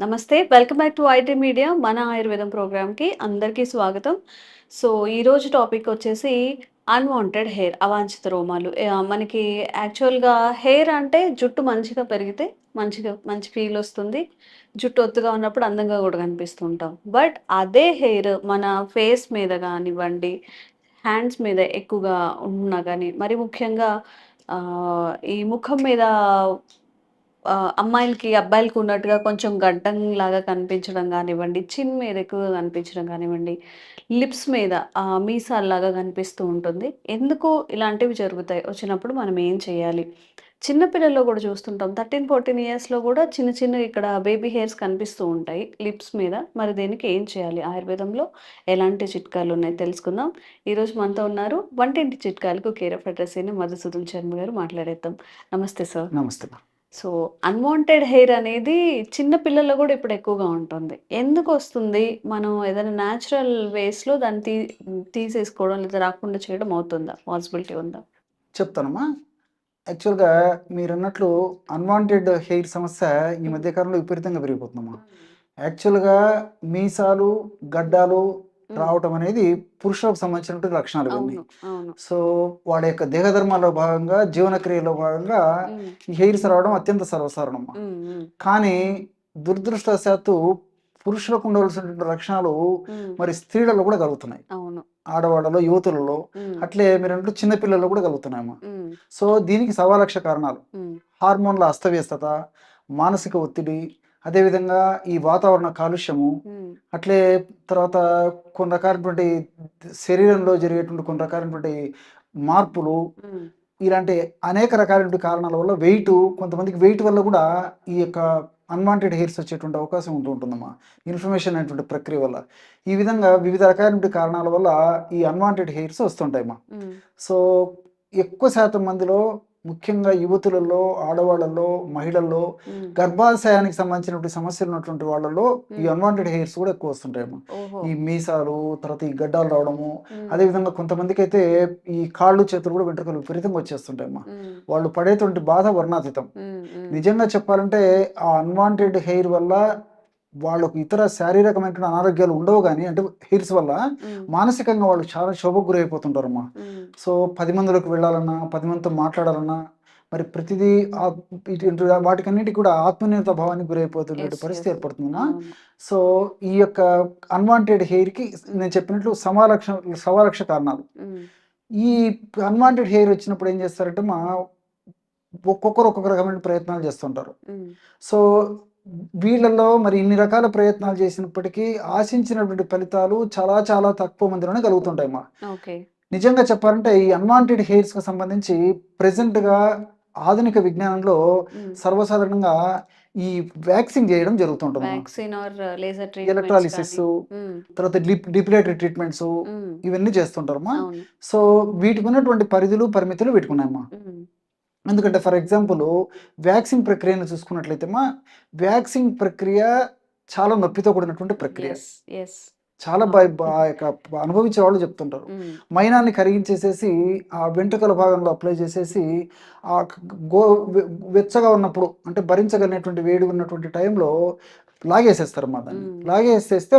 నమస్తే. Welcome back to IT media. మన ఆయుర్వేదం ప్రోగ్రామ్‌కి అందరికీ స్వాగతం. సో, ఈరోజు టాపిక్ వచ్చేసి అన్‌వాంటెడ్ హెయిర్, అవాంఛిత రోమాలు. మనకి యాక్చువల్‌గా హెయిర్ అంటే జుట్టు మంచిగా పెరిగితే మంచి ఫీల్ ఒస్తుంది. జుట్టు ఒత్తుగా ఉన్నప్పుడు అందంగా గూడా కనిపిస్తూ ఉంటాం. బట్ అదే హెయిర్ మన ఫేస్ మీద గానివ్వండి, హ్యాండ్స్ మీద ఎక్కువగా ఉన్నా గాని, మరి ముఖ్యంగా ఈ ముఖం మీద అమ్మాయిలకి, అబ్బాయిలకి ఉన్నట్టుగా కొంచెం గడ్డంలాగా కనిపించడం గానివ్వండి, చిన్ మీద ఎక్కువగా కనిపించడం గానివ్వండి, లిప్స్ మీద మీసాల్లాగా కనిపిస్తూ ఉంటుంది. ఎందుకు ఇలాంటివి జరుగుతాయి? వచ్చినప్పుడు మనం ఏం చేయాలి? చిన్న పిల్లల్లో గూడా చూస్తుంటాం. 13, 14 ఇయర్స్‌లో గూడా చిన్న చిన్నగా ఇక్కడ బేబీ హెయిర్స్ కనిపిస్తూ ఉంటాయి లిప్స్ మీద. మరి దీనికి ఏం చేయాలి? ఆయుర్వేదంలో ఎలాంటి చిట్కాలున్నాయి తెలుసుకుందాం. ఈరోజు మనతో ఉన్నారు వంటింటి చిట్కాలకు కేర్ ఆఫ్ అడ్రెస్ అయిన మధుసూదన్ శర్మ గారు. మాట్లాడేద్దాం. నమస్తే సార్. నమస్తే మా. సో, అన్‌వాంటెడ్ హెయిర్ అనేది చిన్న పిల్లల్లో గూడా ఇప్పుడు ఎక్కువగా ఉంటుంది. ఎందుకొస్తుంది? మనం ఏదైనా న్యాచురల్ వేస్‌లో దాన్ని తీసేసుకోవడం లేదా రాకుండా చేయడం అవుతుందా? పాసిబిలిటీ ఉందా? చెప్తానమ్మా. యాక్చువల్‌గా మీరన్నట్లు అన్‌వాంటెడ్ హెయిర్ సమస్య ఈ హ్మ్. మధ్య కాలంలో విపరీతంగా పెరిగిపోతుందమ్మా. హ్మ్. యాక్చువల్‌గా మీసాలు, గడ్డాలు హ్మ్. రావటం అనేది పురుషులకు సంబంధించినటువంటి లక్షణాలు ఇవన్నీ. అవును. అవును. సో, వాడి యొక్క దేహధర్మాల్లో భాగంగా, జీవనక్రియలో భాగంగా హ్మ్. ఈ హెయిర్స్ రావడం అత్యంత సర్వసాధారణమమ్మా. హ్మ్. హ్మ్. కానీ దురదృష్టవశాత్తు పురుషులకు ఉండవలసినటువంటి లక్షణాలు హ్మ్. మరి స్త్రీలలో కూడా కలుగుతున్నాయి. అవును. ఆడవాళ్ళలో, యువతులలో, హ్మ్. అట్లే మీరన్నట్టు చిన్న పిల్లల్లో కూడా కలుగుతున్నాయమ్మా. హ్మ్. సో, దీనికి సవాలక్ష కారణాలు. హ్మ్. హార్మోన్ల అస్తవ్యస్తత, మానసిక ఒత్తిడి, అదేవిధంగా ఈ వాతావరణ కాలుష్యము, హ్మ్. అట్లే తర్వాత కొన్ని రకాలైనటువంటి శరీరంలో జరిగేటువంటి కొన్ని రకాలైనటువంటి మార్పులు, హ్మ్. ఇలాంటి అనేక రకాలైనటువంటి కారణాల వల్ల కొంతమందికి వెయిట్ వల్ల కూడా ఈ యొక్క అన్‌వాంటెడ్ హెయిర్స్ వచ్చేటువంటి అవకాశం ఉంటుందమ్మా. ఇన్‌ఫ్లమేషన్ అనేటువంటి ప్రక్రియ వల్ల. ఈ విధంగా వివిధ రకాలైనటువంటి కారణాల వల్ల ఈ అన్‌వాంటెడ్ హెయిర్స్ వస్తుంటాయమ్మా. హ్మ్. సో, ఎక్కువ శాతం మందిలో ముఖ్యంగా యువతులలో, ఆడవాళ్ళలో, మహిళల్లో హ్మ్. గర్భాశయానికి సంబంధించినటువంటి సమస్యలు ఉన్నటువంటి వాళ్ళలో ఈ హ్మ్. అన్‌వాంటెడ్ హెయిర్స్ కూడా ఎక్కువ వస్తుంటాయమ్మా. ఓహో! ఈ మీసాలు, తర్వాత ఈ గడ్డాలు రావడము, హ్మ్. అదేవిధంగా కొంతమందికైతే ఈ కాళ్ళు, చేతులు కూడా వెంట్రుకలు విపరీతంగా వచ్చేస్తుంటాయమ్మా. హ్మ్. వాళ్ళు పడేటువంటి బాధ వర్ణాతీతం. హ్మ్. హ్మ్. నిజంగా చెప్పాలంటే ఆ అన్‌వాంటెడ్ హెయిర్ వల్ల వాళ్ళకు ఇతర శారీరకమైనటువంటి అనారోగ్యాలు ఉండవు గానీ, అంటే హెయిర్స్ వల్ల హ్మ్. మానసికంగా వాళ్ళు చాలా క్షోభకు గురైపోతుంటారమ్మా. హ్మ్. సో, 10 మందిలోకి వెళ్ళాలన్నా, 10 మందితో మాట్లాడాలన్నా, మరి ప్రతిదీ ఇటు వాటికన్నిటికి కూడా ఆత్మన్యూనత భావానికి గురైపోతున్నటువంటి యెస్. పరిస్థితి యెస్. ఏర్పడుతుందమ్మా. అవును. సో, ఈ యొక్క అన్‌వాంటెడ్ హెయిర్‌కి హ్మ్. నేను చెప్పినట్లు సవాలక్ష కారణాలు. హ్మ్. ఈ అన్‌వాంటెడ్ హెయిర్ వచ్చినప్పుడు ఏం చేస్తారంటే ఒక్కొక్కరు ఒక్కొక్క రకమైన ప్రయత్నాలు చేస్తుంటారు. హ్మ్. సో, వీళ్ళలో మరి ఇన్ని రకాల ప్రయత్నాలు చేసినప్పటికీ ఆశించినటువంటి ఫలితాలు చాలా చాలా తక్కువ మందిలోనే కలుగుతుంటాయమ్మా. ఓకే. నిజంగా చెప్పాలంటే ఈ అన్‌వాంటెడ్ హెయిర్స్‌కి సంబంధించి ప్రెజెంట్‌గా ఆధునిక విజ్ఞానంలో హ్మ్. సర్వసాధారణంగా ఈ వ్యాక్సింగ్ చేయడం జరుగుతుంటుందమ్మా. వ్యాక్సిన్ ఆర్ లేజర్ ట్రీట్‌మెంట్స్ కానీ. ఎలక్ట్రాలిసిస్సు, హ్మ్. తర్వాత డిపిలేటరీ ట్రీట్మెంట్సు హ్మ్. ఇవన్నీ చేస్తుంటారమ్మా. అవును. సో, వీటికున్నటువంటి పరిధులు, పరిమితులు వీటికున్నాయమ్మా. హ్మ్. ఎందుకంటే ఫర్ ఎగ్జాంపుల్ వ్యాక్సింగ్ ప్రక్రియను చూసుకున్నట్లయితే వ్యాక్సింగ్ ప్రక్రియ చాలా నొప్పితో కూడినటువంటి ప్రక్రియ. యెస్. యెస్. చాలా అవును. యొక్క అనుభవించే వాళ్ళు చెప్తుంటారు. హ్మ్. మైనాన్ని కరిగించేసేసి ఆ వెంట్రుకల భాగంలో అప్లై చేసేసి ఆహ్, క్ గో వె వెచ్చగా ఉన్నప్పుడు అంటే భరించగలిగినటువంటి వేడిగా ఉన్నటువంటి టైంలో లాగేసేస్తారమ్మా దాన్ని. హ్మ్. లాగేసేస్తే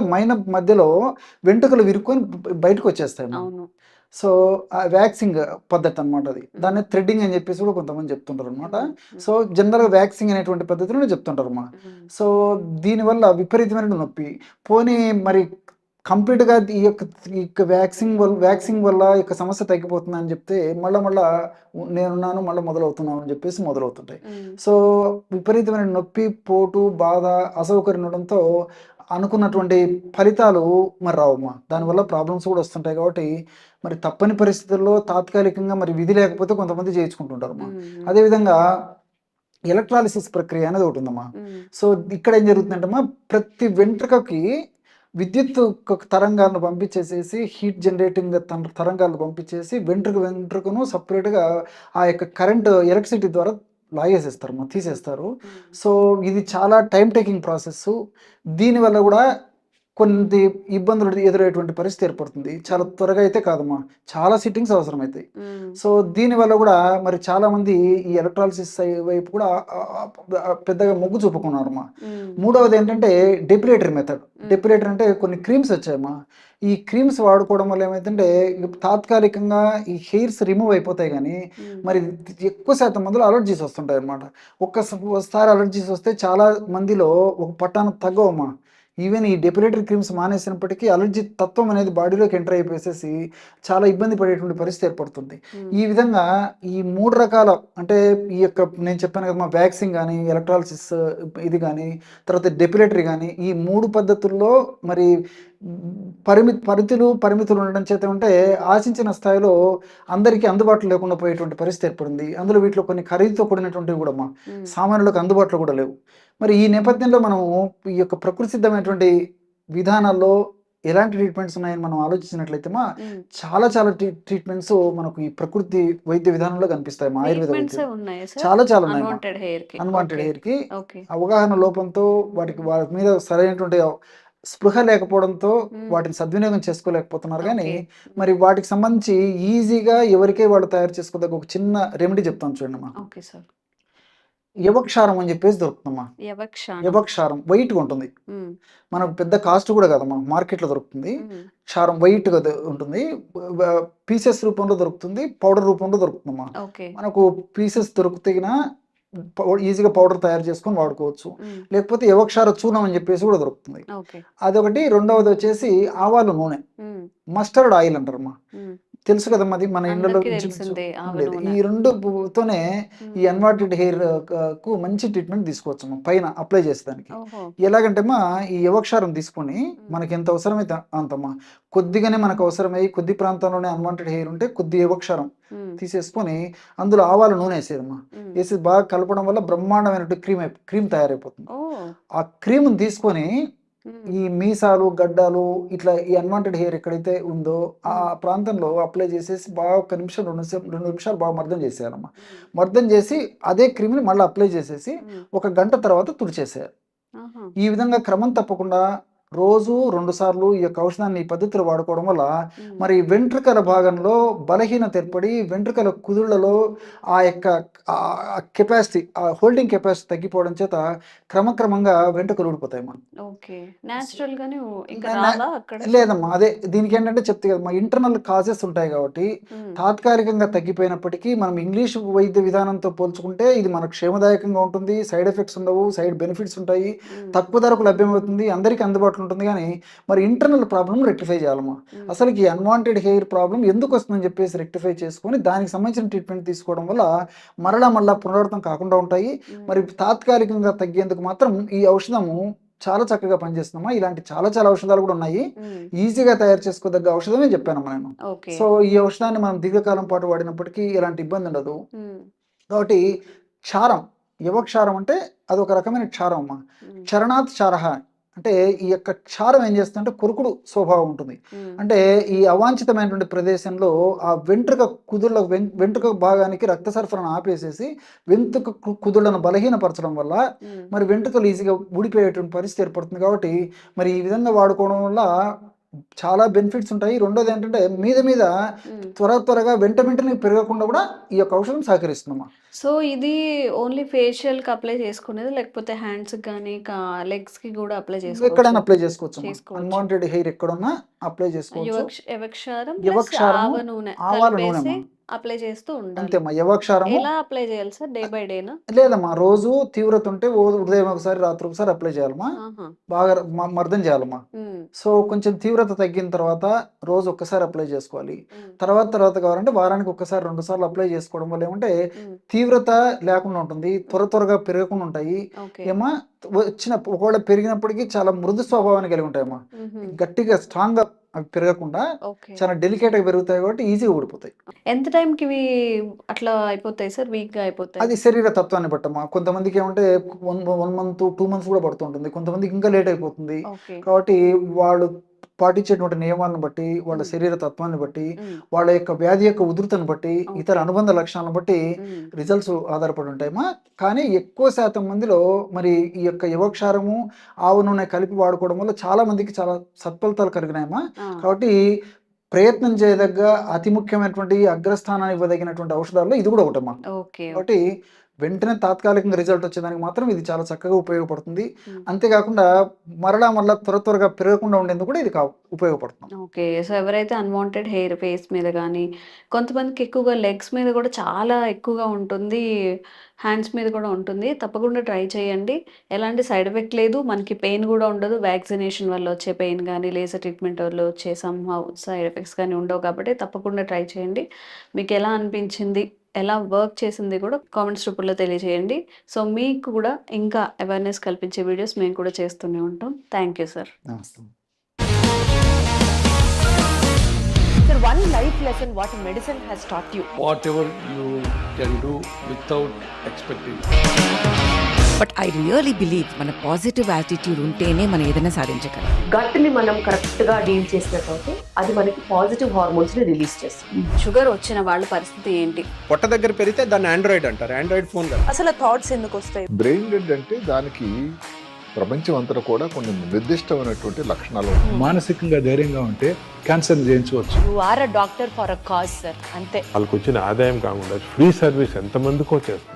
మధ్యలో వెంట్రుకలు విరుక్కొని బయటకొచ్చేస్తాయమ్మా. అవును. సో, ఆ వ్యాక్సింగ్ పద్ధతనమాట అది. హ్మ్. దాన్ని థ్రెడ్డింగ్ అని జెప్పేసి కూడా కొంతమంది చెప్తుంటారనమాట. హ్మ్. హ్మ్. సో, జనరల్‌గా వ్యాక్సింగ్ అనేటువంటి పద్ధతిలోనే చెప్తుంటారమ్మా. హ్మ్. సో, దీనివల్ల విపరీతమైన నొప్పి. పోనీ మరి కంప్లీట్‌గా వ్యాక్సింగ్ వల్ల ఈ యొక్క సమస్య తగ్గిపోతుందని జెప్తే మళ్ళా నేనున్నాను మళ్ళా మొదలవుతున్నాను అని జెప్పేసి మొదలవుతుంటాయి. హ్మ్. సో, విపరీతమైన నొప్పి, పోటు, బాధ, అసౌకర్యం ఉండడంతో అనుకున్నటువంటి ఫలితాలు మరి రావమ్మా. హ్మ్. దానివల్ల ప్రాబ్లమ్స్ కూడా వస్తుంటాయి కాబట్టి, మరి తప్పని పరిస్థితుల్లో తాత్కాలికంగా మరి విధి లేకపోతే కొంతమంది చేయించుకుంటుంటారమ్మా. హ్మ్. హ్మ్. అదేవిధంగా ఎలక్ట్రాలిసిస్ ప్రక్రియ అనేది ఒకటుందమ్మా. హ్మ్. సో, ఇక్కడ ఏం జరుగుతుందంటేమ్మా, ప్రతి వెంట్రుకకి విద్యుత్తు తరంగాలను పంపించేసేసి, హీట్ జనరేటింగ్ తరంగాలను పంపించేసి, వెంట్రుకను సెపరేట్‌గా ఆ యొక్క ఎలక్ట్రిసిటీ ద్వారా లాగేసేస్తారమ్మా, హ్మ్. తీసేస్తారు. హ్మ్. సో, ఇది చాలా టైమ్ టేకింగ్ ప్రాసెస్సు. దీనివల్ల గూడా కొన్ని ఇబ్బందులు ఎదురయ్యేటువంటి పరిస్థితి ఏర్పడుతుంది. చాలా త్వరగా అయితే కాదమ్మా. చాలా సిట్టింగ్స్ అవసరమైతాయి. హ్మ్. సో, దీనివల్ల గూడా మరి చాలామంది ఈ ఎలక్ట్రాలిసిస్ వైపు కూడా పెద్దగా మొగ్గు చూపుకున్నారమ్మా. హ్మ్. మూడవదేంటంటే డెపిలేటరీ మెథడ్. హ్మ్. డెపిలేటర్ అంటే కొన్ని క్రీమ్స్ వచ్చాయమ్మా. ఈ క్రీమ్స్ వాడుకోవడం వల్ల ఏమైద్దంటే తాత్కాలికంగా ఈ హెయిర్స్ రిమూవ్ అయిపోతాయి గానీ, హ్మ్. మరి ఎక్కువ శాతం మందిలో అలర్జీస్ వస్తుంటాయన్నమాట. ఒక్కసారి అలర్జీస్ వస్తే చాలా మందిలో ఒక పట్టాన తగ్గవమ్మా. ఈవెన్ ఈ డెపిలేటరీ క్రీమ్స్ మానేసినప్పటికీ అలర్జీ తత్వం అనేది బాడీలోకి ఎంటర్ అయిపోయేసేసి చాలా ఇబ్బంది పడేటువంటి పరిస్థితి ఏర్పడుతుంది. హ్మ్. ఈ విధంగా ఈ 3 రకాల అంటే ఈ యొక్క నేను చెప్పాను కదమ్మా వ్యాక్సింగ్ గానీ, ఎలక్ట్రాలిసిస్ ఇది గానీ, తర్వాత డెపిలేటరీ గానీ ఈ 3 పద్ధతుల్లో మరి పరిమితులు ఉండడం చేత ఉంటే ఆశించిన స్థాయిలో అందరికీ అందుబాటులో లేకుండా పోయేటువంటి పరిస్థితి ఏర్పడింది. అందులో వీటిలో కొన్ని ఖరీదుతో కూడినటువంటివి గూడమ్మా. హ్మ్. సామాన్యులకు అందుబాటులో గూడా లేవు. మరి ఈ నేపథ్యంలో మనము ఈ యొక్క ప్రకృతి సిద్ధమైనటువంటి విధానాల్లో ఎలాంటి ట్రీట్మెంట్స్ ఉన్నాయని మనం ఆలోచించినట్లయితే హ్మ్. చాలా చాలా ట్రీట్మెంట్స్ మనకు ఈ ప్రకృతి వైద్య విధానంలో కనిపిస్తాయి మా ఆయుర్వేద ట్రీట్మెంట్సే వైద్యం. ఉన్నాయా సార్? చాలా చాలా ఉన్నాయమ్మా. అన్‌వాంటెడ్ హెయిర్‌కి. Unwanted okay. హెయిర్‌కి ఓకే. అవగాహన లోపంతో వాటి మీద సరైనటువంటి స్పృహ లేకపోవడంతో హ్మ్. వాటిని సద్వినియోగం చేసుకోలేకపోతున్నారు గానీ, ఓకే. మరి వాటికి సంబంధించి ఈజీగా ఎవరికే వాళ్ళు తయారు చేసుకోదగ్గ ఒక చిన్న రెమెడీ చెప్తాను చూడండమ్మా. Okay sir. యవక్షారం అని చెప్పేసి దొరుకుతుందమ్మా. యవక్షానం. యవక్షారం వైట్‌గా ఉంటుంది. హ్మ్. మనకు పెద్ద కాస్ట్ కూడా కాదమ్మా. మార్కెట్‌లో దొరుకుతుంది. హ్మ్. క్షారం వైట్‌గా ఉంటుంది. వ పీసెస్ రూపంలో దొరుకుతుంది. పౌడర్ రూపంలో దొరుకుతుందమ్మా. ఓకే. మనకు పీసెస్ దొరికితేగిన ఈజీగా పౌడర్ తయారు చేసుకొని వాడుకోవచ్చు. హ్మ్. లేకపోతే యవక్షార చూర్ణం అని చెప్పేసి కూడా దొరుకుతుంది. ఓకే. అదొకటి. రెండవదొచ్చేసి ఆవాల నూనె. హ్మ్. మస్టర్డ్ ఆయిల్ అంటారమ్మా. హ్మ్. తెలుసు కదమ్మా అది మన ఇళ్ళలో అందరికీ ఇంచుమించు తెలిసిందే ఆవ ఉండేది. ఈ నూనె. 2 తోనే ఈ హ్మ్. అన్వాంటెడ్ హెయిర్ కు మంచి ట్రీట్మెంట్ తీసుకోవచ్చమ్మా. పైన అప్లై చేసేదానికి. ఓహో! ఎలాగంటేమ్మా ఈ యవక్షారం తీసుకొని హ్మ్. మనకెంత అవసరమైతే అంతమ్మా. కొద్దిగానే మనకు అవసరమై కొద్ది ప్రాంతంలోనే అన్వాంటెడ్ హెయిర్ ఉంటే కొద్ది యవక్షారం హ్మ్. తీసేసుకొని అందులో ఆవాల నూనె ఏసేయమ్మా. హ్మ్. ఏసి బాగా కలపడం వల్ల బ్రహ్మాండమైనటువంటి క్రీమ్ తయారైపోతుంది. ఓహ్! ఆ క్రీమ్‌ని తీసుకొని హ్మ్. ఈ మీసాలు, గడ్డాలు ఇట్లా ఈ అన్‌వాంటెడ్ హెయిర్ ఎక్కడైతే ఉందో ఆ హ్మ్. ప్రాంతంలో అప్లై చేసేసి బాగా ఒక్క నిమిషం, 2 నిమిషాలు బాగా మర్దన చేసేయాలమ్మా. హ్మ్. మర్దన చేసి అదే క్రీమ్‌ని మళ్ళీ అప్లై చేసేసి హ్మ్. ఒక గంట తర్వాత తుడిచేసేయాలి. ఆహా! ఈ విధంగా క్రమం తప్పకుండా రోజు 2 సార్లు ఈ యొక్క ఔషధాన్ని ఈ పద్ధతిలో వాడుకోవడం వల్ల హ్మ్. మరి వెంట్రుకల భాగంలో బలహీనత ఏర్పడి వెంట్రుకల కుదుళ్లలో ఆ యొక్క కెపాసిటీ ఆ హోల్డింగ్ కెపాసిటీ తగ్గిపోవడం చేత క్రమక్రమంగా వెంట్రుకలు ఊడిపోతాయమ్మా. ఓకే. నేచురల్‌గానే ఇంక న న రాదా అక్కడే? లేదమ్మా. అదే దీనికేంటంటే చెప్తే కదమ్మా ఇంటర్నల్ కాజెస్ ఉంటాయి గాబట్టి, హ్మ్. తాత్కాలికంగా తగ్గిపోయినప్పటికీ మనం ఇంగ్లీష్ వైద్య విధానంతో పోల్చుకుంటే ఇది మనకు క్షేమదాయకంగా ఉంటుంది. సైడ్ ఎఫెక్ట్స్ ఉండవు. సైడ్ బెనిఫిట్స్ ఉంటాయి. హ్మ్. తక్కువ ధరకు లభ్యమవుతుంది. అందరికీ అందుబాటులో ఉంటుంది గానీ, మరి ఇంటర్నల్ ప్రాబ్లమ్ రెక్టిఫై చేయాలమ్మా. హ్మ్. అసలకి అన్‌వాంటెడ్ హెయిర్ ప్రాబ్లమ్ ఎందుకొస్తుందని జెప్పేసి రెక్టిఫై చేసుకొని, దానికి సంబంధించిన ట్రీట్మెంట్ తీసుకోవడం వల్ల మరలా పునరావృతం కాకుండా ఉంటాయి. హ్మ్. మరి తాత్కాలికంగా తగ్గేందుకు మాత్రం ఈ ఔషధము చాలా చక్కగా పనిచేస్తుందమ్మా. ఇలాంటి చాలా చాలా ఔషధాలు గూడా ఉన్నాయి. హ్మ్. ఈజీగా తయారు చేసుకోదగ్గ ఔషధమే జెప్పానమ్మా నేను. ఓకే. సో, ఈ ఔషధాన్ని మనం దీర్ఘకాలం పాటు వాడినప్పటికీ ఎలాంటి ఇబ్బందుండదు. హ్మ్. కాబట్టి క్షారం, యవక్షారం అంటే అదొక రకమైన క్షారం అమ్మా. హ్మ్. క్షరణాత్ క్షారః అంటే ఈ యొక్క క్షారం ఏం చేస్తుందంటే కొరుకుడు స్వభావం ఉంటుంది. హ్మ్. అంటే ఈ అవాంఛితమైనటువంటి ప్రదేశంలో ఆ వెంట్రుక కుదుళ్ళ వెంట్రుక భాగానికి రక్త సరఫరాను ఆపేసేసి వెంట్రుక కుదుళ్ళను బలహీనపరచడం వల్ల హ్మ్. మరి వెంట్రుకలు ఈజీగా ఊడిపోయేటువంటి పరిస్థితి ఏర్పడుతుంది కాబట్టి మరి ఈ విధంగా వాడుకోవడం వల్ల చాలా బెనిఫిట్స్ ఉంటాయి. రెండోదేంటంటే మీద హ్మ్. త్వరగా వెంటనే పెరగకుండా కూడా ఈ యొక్క ఔషధం సహకరిస్తుందమ్మా. సో, ఇది ఓన్లీ ఫేషియల్‌కి అప్లై చేసుకునేదా? లేకపోతే హ్యాండ్స్‌కి గానీ, లెగ్స్‌కి గూడా అప్లై చేసుకోవచ్చా? ఎక్కడైనా అప్లై చేసుకోవచ్చమ్మా. చేసుకోవచ్చు. అన్‌వాంటెడ్ హెయిర్ ఎక్కడున్నా అప్లై చేసుకోవచ్చు. యవక్షారం ప్లస్ యవక్షారము, ఆవ నూనె ఆవాల కలిపేసి నూనెమ్మా. అప్లై చేస్తూ ఉండాలి. అంతేమ్మా. యవక్షారము ఎలా అప్లై చేయాలి సార్? Day by డేనా? లేదమ్మా. రోజు తీవ్రత ఉంటే ఉదయం ఒకసారి, రాత్రి ఒకసారి అప్లై చేయాలమ్మా. ఆహా! బాగా మర్దన చేయాలమ్మా. హ్మ్. సో, కొంచెం తీవ్రత తగ్గిన తర్వాత రోజు ఒక్కసారి అప్లై చేసుకోవాలి. హ్మ్. తర్వాత కావాలంటే వారానికి ఒక్కసారి, 2 సార్లు అప్లై చేసుకోవడం వల్ల ఏమంటే హ్మ్. తీవ్రత లేకుండా ఉంటుంది. హ్మ్. త్వరగా పెరగకుండా ఉంటాయి. ఓకే. ఏమ్మా ఒకవేళ పెరిగినప్పటికీ చాలా మృదు స్వభావాన్ని కలిగి ఉంటాయమ్మా. హుహు. గట్టిగా స్ట్రాంగ్‌గా అవి పెరగకుండా ఓకే. చాలా డెలికేట్‌గా పెరుగుతాయి కాబట్టి ఈజీగా ఊడిపోతాయి. ఎంత టైంకి ఇవి అట్లా అయిపోతాయి సార్? వీక్‌గా అయిపోతాయి? అది శరీర తత్వాన్ని బట్టమ్మా. కొంతమందికేమంటే 1 మంత్, 2 మంత్స్ కూడా పడుతుంటుంది. కొంతమందికి ఇంకా లేట్ అయిపోతుంది. ఓకే. కాబట్టి వాళ్ళు పాటించేటువంటి నియమాలను బట్టి, వాళ్ళ శరీర తత్వాన్ని బట్టి, హ్మ్. వాళ్ళ యొక్క వ్యాధి యొక్క ఉధృతిని బట్టి, ఇతర ఓకే. అనుబంధ లక్షణాలను బట్టి హ్మ్. రిజల్ట్స్ ఆధారపడి ఉంటాయమ్మా. కానీ ఎక్కువ శాతం మందిలో మరి ఈ యొక్క యువక్షారము, ఆవు నూనె కలిపి వాడుకోవడం వల్ల చాలా మందికి చాలా సత్ఫలితాలు కలిగినాయమ్మా. ఆ! కాబట్టి ప్రయత్నం చేయదగ్గ అతి ముఖ్యమైనటువంటి అగ్రస్థానాన్ని ఇవ్వదగినటువంటి ఔషధాల్లో ఇది కూడా ఒకటమ్మా. ఓకే. కాబట్టి వెంటనే తాత్కాలికంగా రిజల్ట్ వచ్చేదానికి మాత్రం ఇది చాలా చక్కగా ఉపయోగపడుతుంది. హ్మ్. అంతేకాకుండా మరలా త్వరగా పెరగకుండా ఉండేందుకు కూడా ఇది ఉపయోగపడుతుంది. ఓకే. సో, ఎవరైతే అన్‌వాంటెడ్ హెయిర్ ఫేస్ మీద గానీ, కొంతమందికి ఎక్కువగా లెగ్స్ మీద గూడా చాలా ఎక్కువగా ఉంటుంది. హ్యాండ్స్ మీద కూడా ఉంటుంది. తప్పకుండా ట్రై చేయండి. ఎలాంటి సైడ్ ఎఫెక్ట్ లేదు. మనకి పెయిన్ గూడా ఉండదు. వ్యాక్సినేషన్ వల్ల వచ్చే పెయిన్ గానీ, లేజర్ ట్రీట్మెంట్ వల్ల వచ్చే సమ్‌హౌ సైడ్ ఎఫెక్ట్స్ గానీ ఉండవు కాబట్టి తప్పకుండా ట్రై చేయండి. మీకెలా అనిపించింది? ఎలా వర్క్ చేసింది కూడా కామెంట్స్ రూపంలో తెలియజేయండి. సో, మీకు కూడా ఇంకా అవేర్‌నెస్ కల్పించే వీడియోస్ మేము కూడా చేస్తూనే ఉంటాం. Thank you sir. నమస్తే. Sir, one life lesson what medicine has taught you. whatever you can do without expecting. But I really believe మన పాజిటివ్ యాటిట్యూడ్ ఉంటేనే మనం ఏదైనా సాధించగలం. గట్ ని మనం కరెక్ట్ గా డీల్ చేసినట్లయితే అది మనకి పాజిటివ్ హార్మోన్స్ ని రిలీజ్ చేస్తుంది. షుగర్ వచ్చిన వాళ్ళ పరిస్థితి ఏంటి? పొట్ట దగ్గర పెరిగితే దాన్ని ఆండ్రాయిడ్ అంటారు, ఆండ్రాయిడ్ ఫోన్ కదా. అసలు థాట్స్ ఎందుకు వస్తాయి? బ్రెయిన్ డెడ్ అంటే దానికి ప్రపంచం అంతా కూడా కొన్ని నిర్దిష్టమైనటువంటి లక్షణాలు ఉంటాయి. మానసికంగా ధైర్యంగా ఉంటే క్యాన్సర్ జయించవచ్చు. You are a doctor for a cause, sir, అంతే. వాళ్ళకి వచ్చిన ఆదాయం కాకుండా ఫ్రీ సర్వీస్ ఎంతమందికో చేస్తుంది.